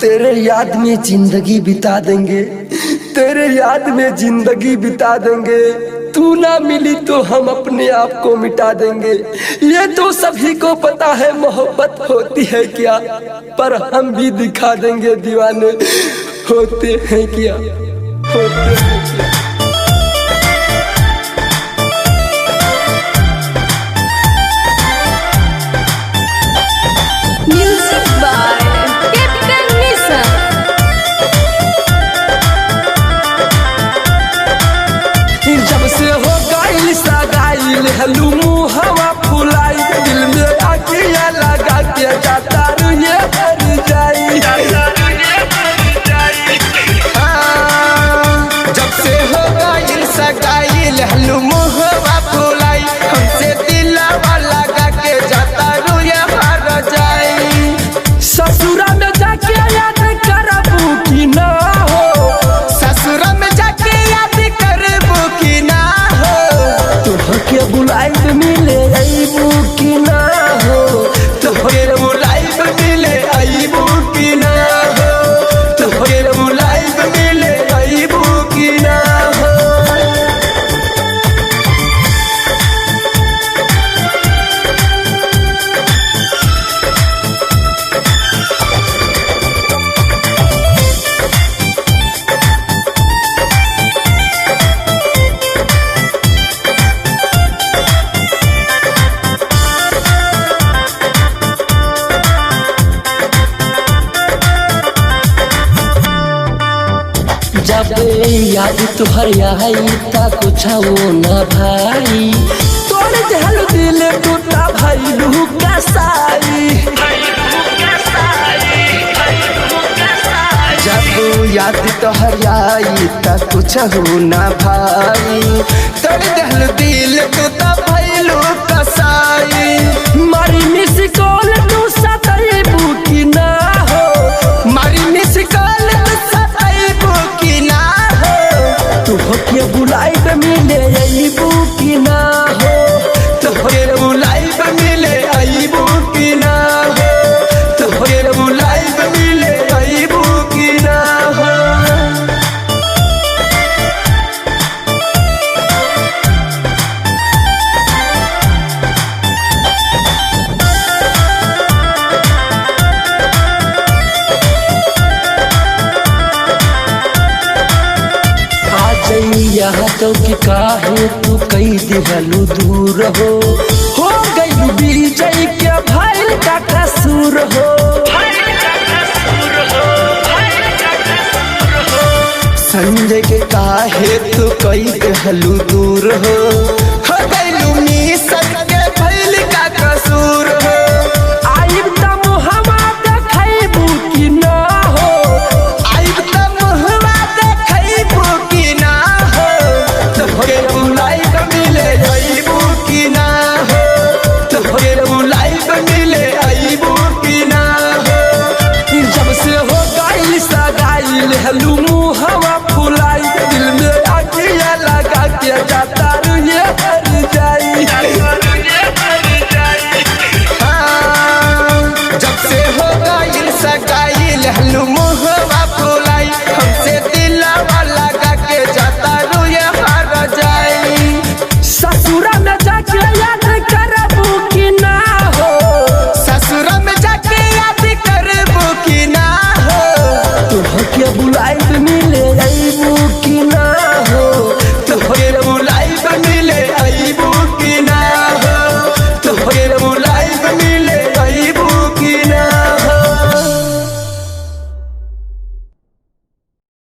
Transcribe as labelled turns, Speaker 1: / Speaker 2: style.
Speaker 1: तेरे याद में जिंदगी बिता देंगे, तेरे याद में जिंदगी बिता देंगे। तू ना मिली तो हम अपने आप को मिटा देंगे। ये तो सभी को पता है मोहब्बत होती है क्या, पर हम भी दिखा देंगे दीवाने होते हैं क्या, होते हैं क्या। जब से हो गाइल सगाइल हलू मुहवा फुलाई, दिल में आगिया लगा के जाता रुए भर जाई। जब से हो गाइल सगाइल हलू मुहवा फुलाई, हमसे दिलवा लगा के जाता रुए भर जाई। ससुरा में जाके याद करबू की ना हो, ससुरा में जाके याद करबू की ना हो। तुहके बुलाइब मिले अइबू की ना हो, तुहके बुलाइब मिले अइबू की ना हो, तुहके बुलाइब मिले अइबू की ना हो। जब याद तुहर आई ता कुछ वो ना भाई, तोड़ जहल दिल टूटा भाई लू कसाई। जब याद तुहर आई ता कुछ हो ना भाई, तोड़ जहल दिल टूटा भाई लू कसाई। मारी मिस कॉल तू सताइबू की ना हो, मारी मिस कॉल तू सताइबू की ना हो। तुहके बुलाइब मिले अइबू की ना हो, तुहके बुलाइब मिले अइबू की ना हो, तुहके बुलाइब मिले अइबू की ना हो। यहाँ तो कि काहे तू कई दिहलू दूर हो गई विजय के भाई का कसूर हो। संजय के काहे तू कई दिहलू दूर हो गई मिशन के भइल का कसूर हो। आइब त मुहवा देखैबू की ना हो, आइब त मुहवा देखैबू की ना हो। तुहके बुलाइब मिले अइबू की ना हो, तुहके बुलाइब मिले अइबू की ना हो। जब से हो गाइल सगाइल हलू मुहवा फुलाई, दिल में आगिया लगा के जाता रुए भर जाई। जब से हो गाइल सगाइल हलू मुहवा फुलाई, हमसे दिलवा लगा के जाता रुए भर जाई। ससुरा में जाके याद करबू की ना हो, ससुरा में जाके याद करबू की ना हो। तुहके बुलाइब